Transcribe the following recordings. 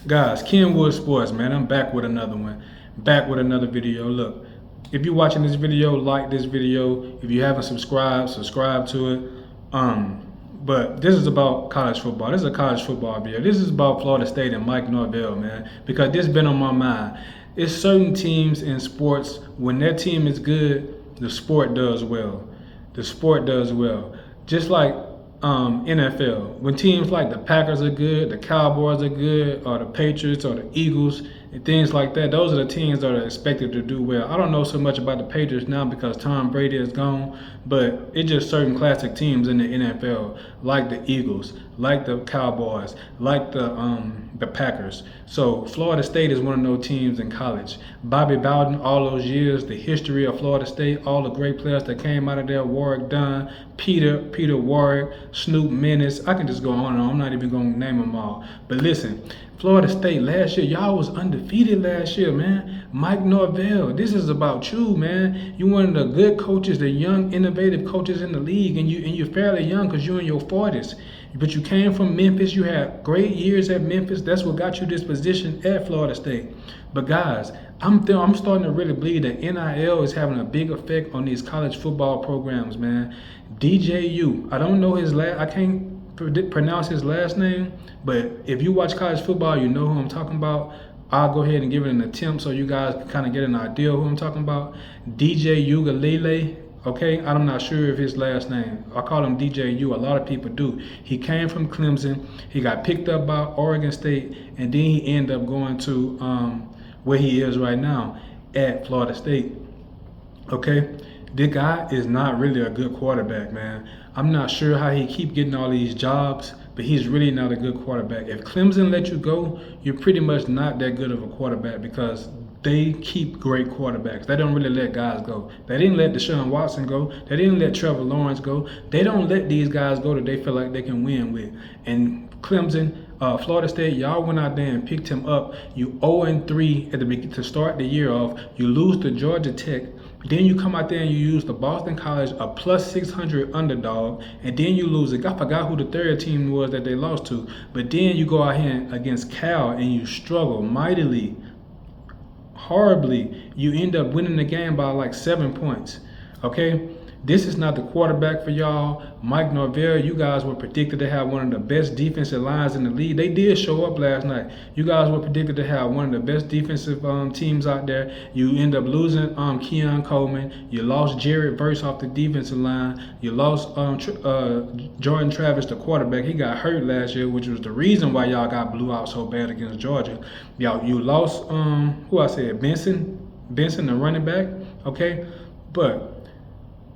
Guys, Kenwood Sports, man. I'm back with another one. Back with another video. Look, if you're watching this video, like this video. If you haven't subscribed, subscribe to it. But this is about college football. This is a college football video. This is about Florida State and Mike Norvel, man. Because this has been on my mind. It's certain teams in sports, when their team is good, the sport does well. The sport does well. Just like NFL, when teams like the Packers are good, the Cowboys are good, or the Patriots or the Eagles and things like that, those are the teams that are expected to do well. I don't know so much about the Patriots now because Tom Brady is gone, but it's just certain classic teams in the NFL, like the Eagles, like the Cowboys, like the Packers. So Florida State is one of those teams in college. Bobby Bowden, all those years, the history of Florida State, all the great players that came out of there, Warwick Dunn, Peter Warwick, Snoop Menace. I can just go on and on. I'm not even going to name them all. But listen, Florida State last year, y'all was undefeated last year, man. Mike Norvel, this is about you, man. You one of the good coaches, the young, innovative coaches in the league, and you're fairly young because you're in your 40s. But you came from Memphis. You had great years at Memphis. That's what got you this position at Florida State. But guys, I'm starting to really believe that NIL is having a big effect on these college football programs, man. DJU, I don't know his last. I can't pronounce his last name, but if you watch college football, you know who I'm talking about. I'll go ahead and give it an attempt so you guys can kind of get an idea of who I'm talking about. DJ Ugalele, okay? I'm not sure of his last name. I call him DJU. A lot of people do. He came from Clemson. He got picked up by Oregon State, and then he ended up going to where he is right now at Florida State, okay? This guy is not really a good quarterback, man. I'm not sure how he keep getting all these jobs, but he's really not a good quarterback. If Clemson let you go, you're pretty much not that good of a quarterback because they keep great quarterbacks. They don't really let guys go. They didn't let Deshaun Watson go. They didn't let Trevor Lawrence go. They don't let these guys go that they feel like they can win with. And Clemson, Florida State, y'all went out there and picked him up. You 0-3 at the beginning to start the year off. You lose to Georgia Tech. Then you come out there and you use the Boston College, a plus 600 underdog, and then you lose it. I forgot who the third team was that they lost to. But then you go out here against Cal and you struggle mightily, horribly. You end up winning the game by like 7 points. Okay? This is not the quarterback for y'all. Mike Norvel, you guys were predicted to have one of the best defensive lines in the league. They did show up last night. You guys were predicted to have one of the best defensive teams out there. You end up losing Keon Coleman. You lost Jared Verse off the defensive line. You lost Jordan Travis, the quarterback. He got hurt last year, which was the reason why y'all got blew out so bad against Georgia. You lost, Benson, the running back, okay? But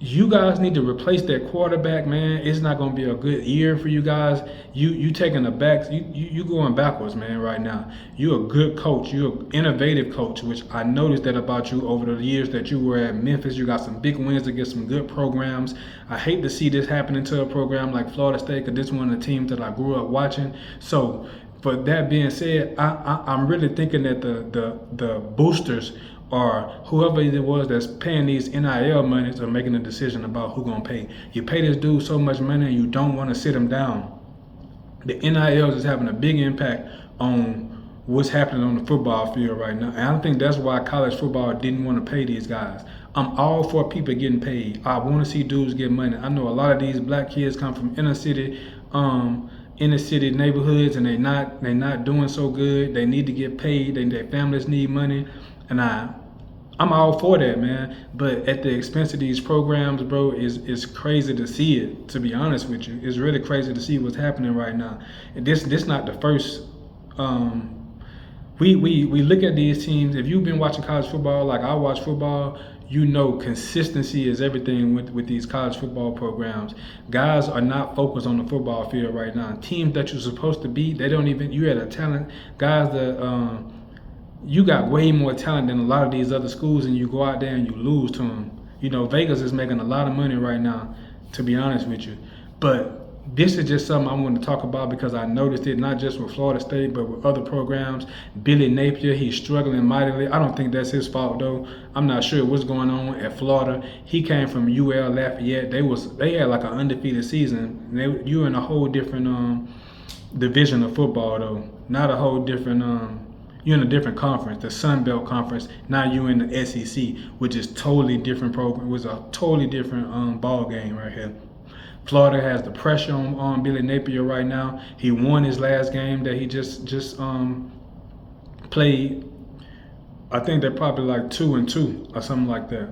you guys need to replace that quarterback, man. It's not going to be a good year for you guys. You taking the back. You going backwards, man, right now. You're a good coach. You're an innovative coach, which I noticed that about you over the years that you were at Memphis. You got some big wins against some good programs. I hate to see this happening to a program like Florida State because this is one of the teams that I grew up watching. So, for that being said, I'm really thinking that the boosters or whoever it was that's paying these NIL monies are making a decision about who gonna pay. You pay this dude so much money and you don't want to sit him down. The NIL is having a big impact on what's happening on the football field right now. And I think that's why college football didn't want to pay these guys. I'm all for people getting paid. I want to see dudes get money. I know a lot of these black kids come from inner city neighborhoods and they're not doing so good. They need to get paid. Their families need money. And I'm all for that, man. But at the expense of these programs, bro, it's crazy to see it, to be honest with you. It's really crazy to see what's happening right now. And this not the first. We look at these teams. If you've been watching college football like I watch football, you know consistency is everything with these college football programs. Guys are not focused on the football field right now. Teams that you're supposed to beat, they don't even, you had a talent. Guys that you got way more talent than a lot of these other schools, and you go out there and you lose to them. You know, Vegas is making a lot of money right now, to be honest with you. But this is just something I want to talk about because I noticed it not just with Florida State, but with other programs. Billy Napier, he's struggling mightily. I don't think that's his fault, though. I'm not sure what's going on at Florida. He came from UL Lafayette. They had like an undefeated season. You in a whole different division of football though, not a whole different. You're in a different conference, the Sun Belt Conference. Now you're in the SEC, which is totally different program. It was a totally different ball game right here. Florida has the pressure on Billy Napier right now. He won his last game that he just played. I think they're probably like 2-2 or something like that,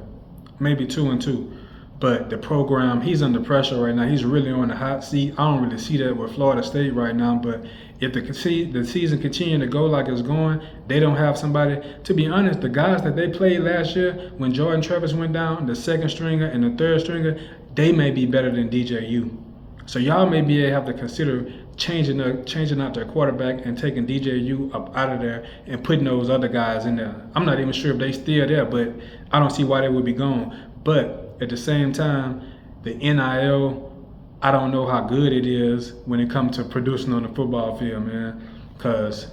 maybe 2-2. But the program, he's under pressure right now. He's really on the hot seat. I don't really see that with Florida State right now. But if the season continue to go like it's going, they don't have somebody. To be honest, the guys that they played last year, when Jordan Travis went down, the second stringer and the third stringer, they may be better than DJU. So y'all may be able to have to consider changing out their quarterback and taking DJU up out of there and putting those other guys in there. I'm not even sure if they still there, but I don't see why they would be gone. But at the same time, the NIL, I don't know how good it is when it comes to producing on the football field, man. Because,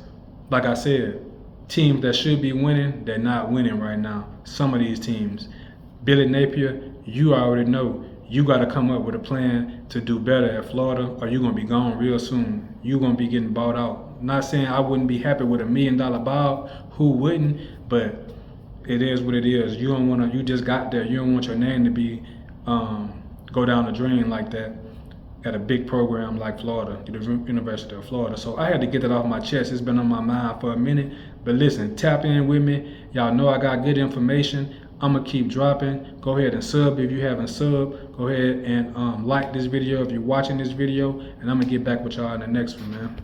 like I said, teams that should be winning, they're not winning right now. Some of these teams. Billy Napier, you already know. You got to come up with a plan to do better at Florida, or you're going to be gone real soon. You're going to be getting bought out. Not saying I wouldn't be happy with $1 million buyout. Who wouldn't? But it is what it is. You don't want to. You just got there. You don't want your name to be go down the drain like that at a big program like Florida, the University of Florida. So I had to get that off my chest. It's been on my mind for a minute. But listen, tap in with me. Y'all know I got good information. I'm going to keep dropping. Go ahead and sub if you haven't subbed. Go ahead and like this video if you're watching this video. And I'm going to get back with y'all in the next one, man.